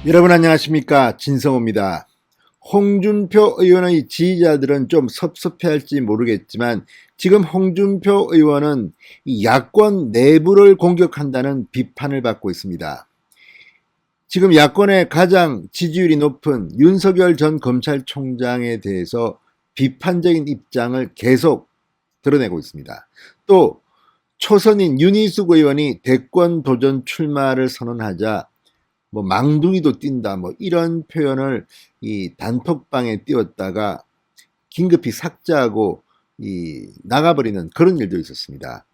여러분 안녕하십니까, 진성호입니다. 홍준표 의원의 지지자들은 좀 섭섭해할지 모르겠지만 지금 홍준표 의원은 야권 내부를 공격한다는 비판을 받고 있습니다. 지금 야권의 가장 지지율이 높은 윤석열 전 검찰총장에 대해서 비판적인 입장을 계속 드러내고 있습니다. 또 초선인 윤희숙 의원이 대권 도전 출마를 선언하자 망둥이도 뛴다 이런 표현을 이 단톡방에 띄웠다가 긴급히 삭제하고 나가버리는 그런 일도 있었습니다.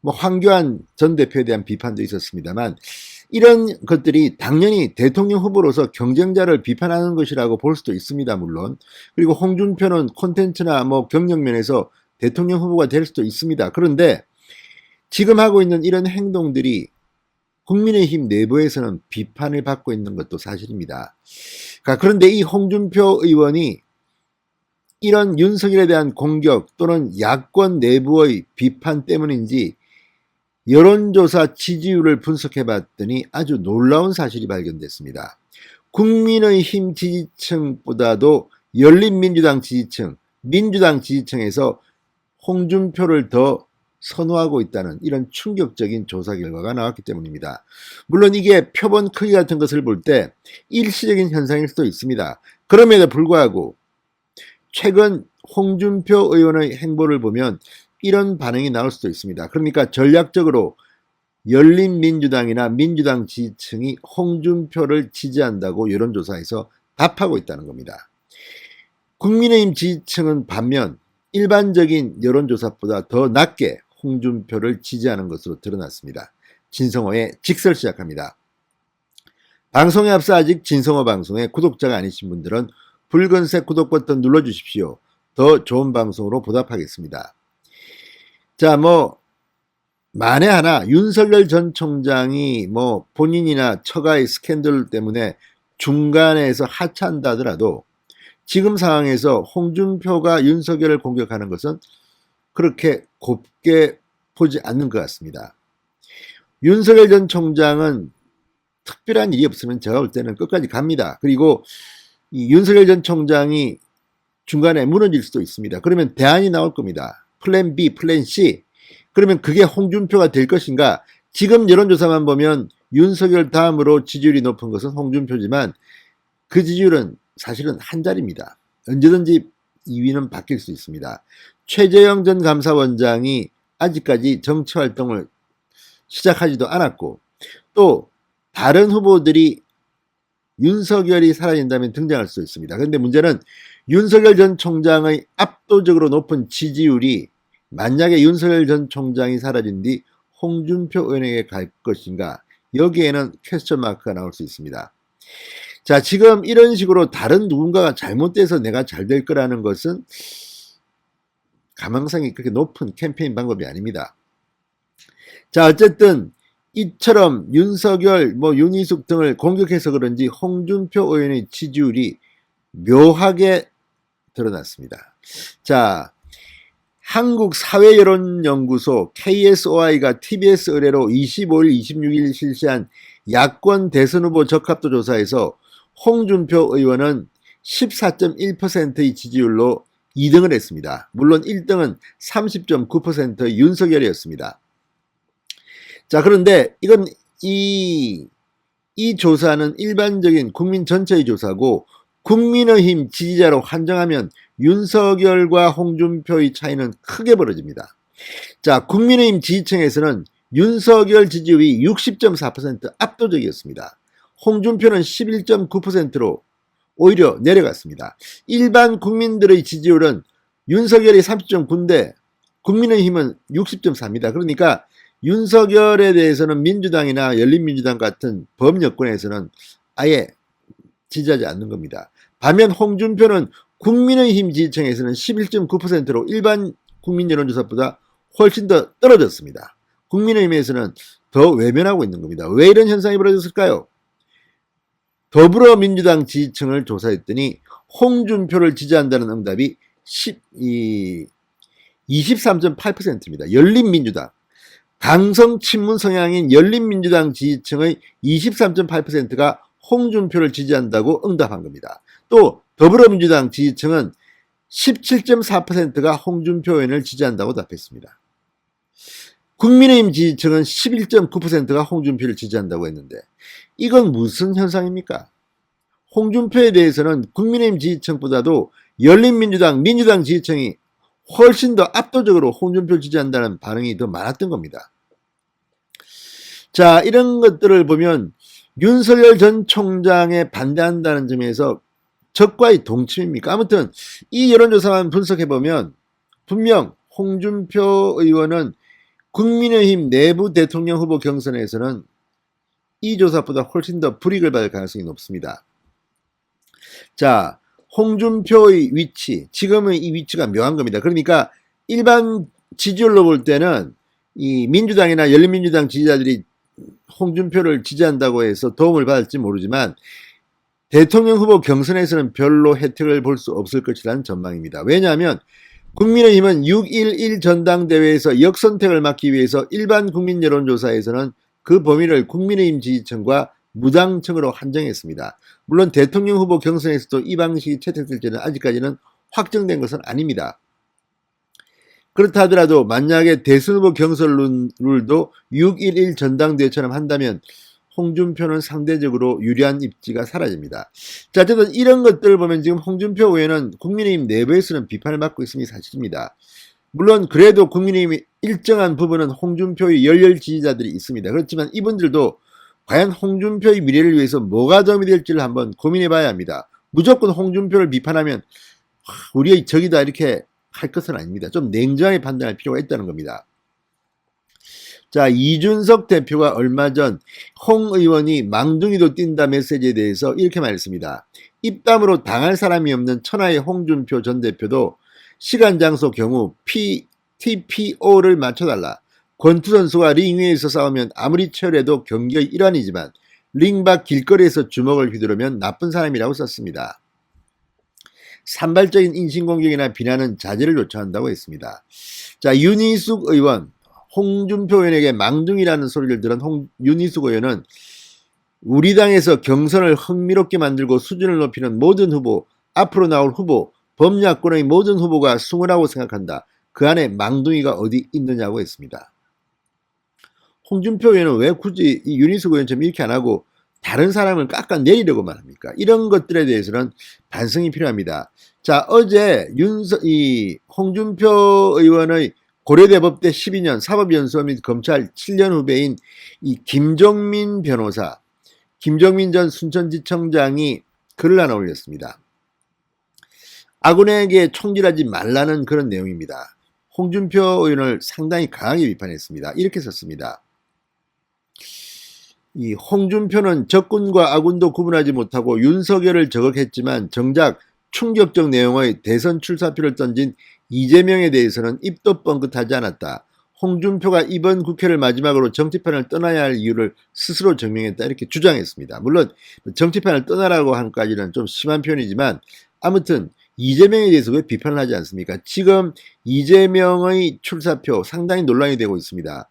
황교안 전 대표에 대한 비판도 있었습니다만 이런 것들이 당연히 대통령 후보로서 경쟁자를 비판하는 것이라고 볼 수도 있습니다, 물론. 그리고 홍준표는 콘텐츠나 경력 면에서 대통령 후보가 될 수도 있습니다. 그런데 지금 하고 있는 이런 행동들이 국민의힘 내부에서는 비판을 받고 있는 것도 사실입니다. 그런데 이 홍준표 의원이 이런 윤석열에 대한 공격 또는 야권 내부의 비판 때문인지 여론조사 지지율을 분석해 봤더니 아주 놀라운 사실이 발견됐습니다. 국민의힘 지지층보다도 열린민주당 지지층, 민주당 지지층에서 홍준표를 더 선호하고 있다는 이런 충격적인 조사 결과가 나왔기 때문입니다. 물론 이게 표본 크기 같은 것을 볼 때 일시적인 현상일 수도 있습니다. 그럼에도 불구하고 최근 홍준표 의원의 행보를 보면 이런 반응이 나올 수도 있습니다. 그러니까 전략적으로 열린민주당이나 민주당 지지층이 홍준표를 지지한다고 여론조사에서 답하고 있다는 겁니다. 국민의힘 지지층은 반면 일반적인 여론조사보다 더 낮게 홍준표를 지지하는 것으로 드러났습니다. 진성호의 직설 시작합니다. 방송에 앞서 아직 진성호 방송에 구독자가 아니신 분들은 붉은색 구독 버튼 눌러주십시오. 더 좋은 방송으로 보답하겠습니다. 자, 만에 하나 윤석열 전 총장이 본인이나 처가의 스캔들 때문에 중간에서 하차한다 하더라도 지금 상황에서 홍준표가 윤석열을 공격하는 것은 그렇게 곱게 보지 않는 것 같습니다. 윤석열 전 총장은 특별한 일이 없으면 제가 볼 때는 끝까지 갑니다. 그리고 이 윤석열 전 총장이 중간에 무너질 수도 있습니다. 그러면 대안이 나올 겁니다. 플랜 B, 플랜 C. 그러면 그게 홍준표가 될 것인가? 지금 여론조사만 보면 윤석열 다음으로 지지율이 높은 것은 홍준표지만 그 지지율은 사실은 한 자리입니다. 언제든지 2위는 바뀔 수 있습니다. 최재형 전 감사원장이 아직까지 정치활동을 시작하지도 않았고 또 다른 후보들이 윤석열이 사라진다면 등장할 수 있습니다. 그런데 문제는 윤석열 전 총장의 압도적으로 높은 지지율이 만약에 윤석열 전 총장이 사라진 뒤 홍준표 의원에게 갈 것인가, 여기에는 퀘스천 마크가 나올 수 있습니다. 자, 지금 이런 식으로 다른 누군가가 잘못돼서 내가 잘 될 거라는 것은 가망성이 그렇게 높은 캠페인 방법이 아닙니다. 자, 어쨌든 이처럼 윤석열, 윤희숙 등을 공격해서 그런지 홍준표 의원의 지지율이 묘하게 드러났습니다. 자, 한국사회여론연구소 KSOI가 TBS 의뢰로 25일, 26일 실시한 야권 대선 후보 적합도 조사에서 홍준표 의원은 14.1%의 지지율로 2등을 했습니다. 물론 1등은 30.9%의 윤석열이었습니다. 자, 그런데 이건 이 조사는 일반적인 국민 전체의 조사고 국민의힘 지지자로 한정하면 윤석열과 홍준표의 차이는 크게 벌어집니다. 자, 국민의힘 지지층에서는 윤석열 지지율이 60.4% 압도적이었습니다. 홍준표는 11.9%로 오히려 내려갔습니다. 일반 국민들의 지지율은 윤석열이 30.9인데 국민의힘은 60.4입니다. 그러니까 윤석열에 대해서는 민주당이나 열린민주당 같은 범여권에서는 아예 지지하지 않는 겁니다. 반면 홍준표는 국민의힘 지지층에서는 11.9%로 일반 국민 여론조사보다 훨씬 더 떨어졌습니다. 국민의힘에서는 더 외면하고 있는 겁니다. 왜 이런 현상이 벌어졌을까요? 더불어민주당 지지층을 조사했더니 홍준표를 지지한다는 응답이 23.8%입니다. 열린민주당. 강성 친문 성향인 열린민주당 지지층의 23.8%가 홍준표를 지지한다고 응답한 겁니다. 또 더불어민주당 지지층은 17.4%가 홍준표 의원을 지지한다고 답했습니다. 국민의힘 지지층은 11.9%가 홍준표를 지지한다고 했는데 이건 무슨 현상입니까? 홍준표에 대해서는 국민의힘 지지층보다도 열린민주당, 민주당 지지층이 훨씬 더 압도적으로 홍준표를 지지한다는 반응이 더 많았던 겁니다. 자, 이런 것들을 보면 윤석열 전 총장에 반대한다는 점에서 적과의 동침입니까? 아무튼 이 여론조사만 분석해보면 분명 홍준표 의원은 국민의힘 내부 대통령 후보 경선에서는 이 조사보다 훨씬 더 불이익을 받을 가능성이 높습니다. 자, 홍준표의 위치, 지금의 이 위치가 묘한 겁니다. 그러니까 일반 지지율로 볼 때는 이 민주당이나 열린민주당 지지자들이 홍준표를 지지한다고 해서 도움을 받을지 모르지만 대통령 후보 경선에서는 별로 혜택을 볼 수 없을 것이라는 전망입니다. 왜냐하면 국민의힘은 6.11 전당대회에서 역선택을 막기 위해서 일반 국민 여론조사에서는 그 범위를 국민의힘 지지층과 무당층으로 한정했습니다. 물론 대통령 후보 경선에서도 이 방식이 채택될지는 아직까지는 확정된 것은 아닙니다. 그렇다 하더라도 만약에 대선 후보 경선 룰도 6.11 전당대회처럼 한다면 홍준표는 상대적으로 유리한 입지가 사라집니다. 자, 어쨌든 이런 것들을 보면 지금 홍준표 의원은 국민의힘 내부에서는 비판을 받고 있음이 사실입니다. 물론 그래도 국민의힘이 일정한 부분은 홍준표의 열렬 지지자들이 있습니다. 그렇지만 이분들도 과연 홍준표의 미래를 위해서 뭐가 도움이 될지를 한번 고민해 봐야 합니다. 무조건 홍준표를 비판하면 우리의 적이다 이렇게 할 것은 아닙니다. 좀 냉정하게 판단할 필요가 있다는 겁니다. 자, 이준석 대표가 얼마 전 홍 의원이 망둥이도 뛴다 메시지에 대해서 이렇게 말했습니다. 입담으로 당할 사람이 없는 천하의 홍준표 전 대표도 시간, 장소, 경우, TPO를 맞춰달라. 권투 선수가 링 위에서 싸우면 아무리 치열해도 경기의 일환이지만 링 밖 길거리에서 주먹을 휘두르면 나쁜 사람이라고 썼습니다. 산발적인 인신공격이나 비난은 자제를 요청한다고 했습니다. 자, 윤희숙 의원, 홍준표 의원에게 망둥이라는 소리를 들은 윤희숙 의원은 우리 당에서 경선을 흥미롭게 만들고 수준을 높이는 모든 후보, 앞으로 나올 후보, 범야권의 모든 후보가 숭고하고 생각한다. 그 안에 망둥이가 어디 있느냐고 했습니다. 홍준표 의원은 왜 굳이 이 윤희숙 의원처럼 이렇게 안 하고 다른 사람을 깎아내리려고만 합니까? 이런 것들에 대해서는 반성이 필요합니다. 자, 어제 홍준표 의원의 고려대법대 12년 사법연수원 및 검찰 7년 후배인 이 김종민 변호사, 김종민 전 순천지청장이 글을 하나 올렸습니다. 아군에게 총질하지 말라는 그런 내용입니다. 홍준표 의원을 상당히 강하게 비판했습니다. 이렇게 썼습니다. 이 홍준표는 적군과 아군도 구분하지 못하고 윤석열을 저격했지만 정작 충격적 내용의 대선 출사표를 던진 이재명에 대해서는 입도 뻥긋하지 않았다. 홍준표가 이번 국회를 마지막으로 정치판을 떠나야 할 이유를 스스로 증명했다. 이렇게 주장했습니다. 물론 정치판을 떠나라고 한까지는 좀 심한 표현이지만 아무튼 이재명에 대해서 왜 비판을 하지 않습니까? 지금 이재명의 출사표 상당히 논란이 되고 있습니다.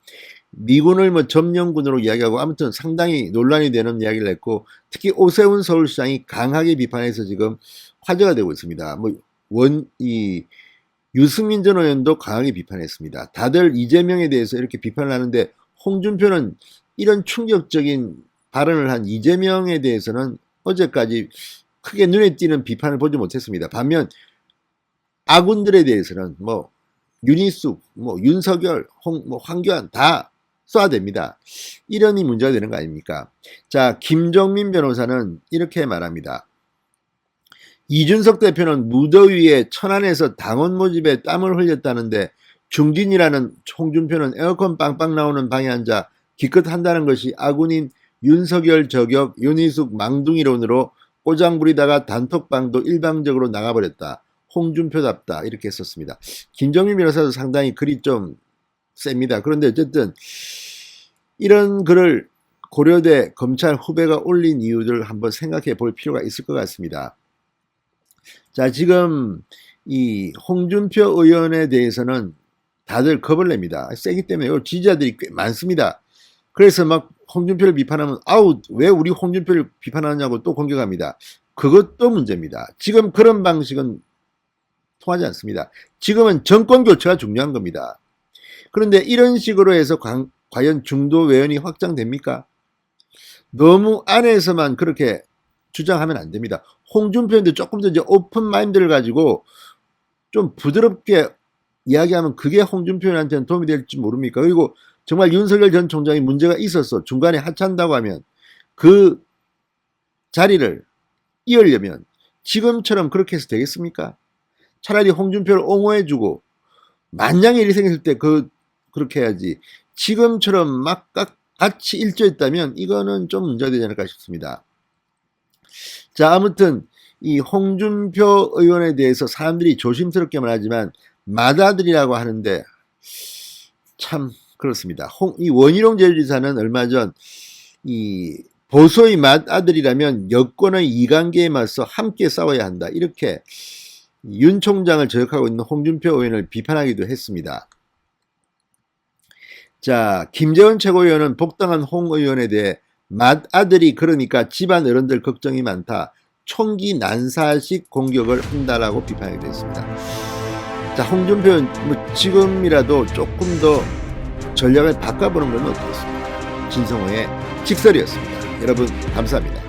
미군을 점령군으로 이야기하고 아무튼 상당히 논란이 되는 이야기를 했고 특히 오세훈 서울시장이 강하게 비판해서 지금 화제가 되고 있습니다. 유승민 전 의원도 강하게 비판했습니다. 다들 이재명에 대해서 이렇게 비판을 하는데 홍준표는 이런 충격적인 발언을 한 이재명에 대해서는 어제까지 크게 눈에 띄는 비판을 보지 못했습니다. 반면 아군들에 대해서는 윤희숙, 윤석열, 황교안 다 쏴댑니다. 이런 문제가 되는 거 아닙니까? 자, 김종민 변호사는 이렇게 말합니다. 이준석 대표는 무더위에 천안에서 당원 모집에 땀을 흘렸다는데 중진이라는 홍준표는 에어컨 빵빵 나오는 방에 앉아 기껏 한다는 것이 아군인 윤석열 저격 윤희숙 망둥이론으로 꼬장 부리다가 단톡방도 일방적으로 나가버렸다. 홍준표답다. 이렇게 썼습니다. 김종민 변호사도 상당히 글이 좀 셉니다. 그런데 어쨌든 이런 글을 고려대 검찰 후배가 올린 이유들을 한번 생각해 볼 필요가 있을 것 같습니다. 자, 지금 이 홍준표 의원에 대해서는 다들 겁을 냅니다. 세기 때문에 지지자들이 꽤 많습니다. 그래서 홍준표를 비판하면 아우 왜 우리 홍준표를 비판하냐고 또 공격합니다. 그것도 문제입니다. 지금 그런 방식은 통하지 않습니다. 지금은 정권 교체가 중요한 겁니다. 그런데 이런 식으로 해서 과연 중도 외연이 확장됩니까? 너무 안에서만 그렇게 주장하면 안 됩니다. 홍준표인데 조금 더 이제 오픈 마인드를 가지고 좀 부드럽게 이야기하면 그게 홍준표한테는 도움이 될지 모릅니까? 그리고 정말 윤석열 전 총장이 문제가 있어서 중간에 하차한다고 하면 그 자리를 이으려면 지금처럼 그렇게 해서 되겠습니까? 차라리 홍준표를 옹호해주고 만약에 일이 생겼을 때 그렇게 해야지. 지금처럼 막 같이 일조했다면 이거는 좀 문제가 되지 않을까 싶습니다. 자, 아무튼 이 홍준표 의원에 대해서 사람들이 조심스럽게만 하지만 맏아들이라고 하는데 참 그렇습니다. 이 원희룡 제주지사는 얼마 전 이 보수의 맏아들이라면 여권의 이관계에 맞서 함께 싸워야 한다. 이렇게 윤 총장을 저격하고 있는 홍준표 의원을 비판하기도 했습니다. 자, 김재원 최고위원은 복당한 홍 의원에 대해 맏아들이 그러니까 집안 어른들 걱정이 많다. 총기 난사식 공격을 한다라고 비판하기도 했습니다. 자, 홍준표는 지금이라도 조금 더 전략을 바꿔보는 건 어떻겠습니까? 진성호의 직설이었습니다. 여러분 감사합니다.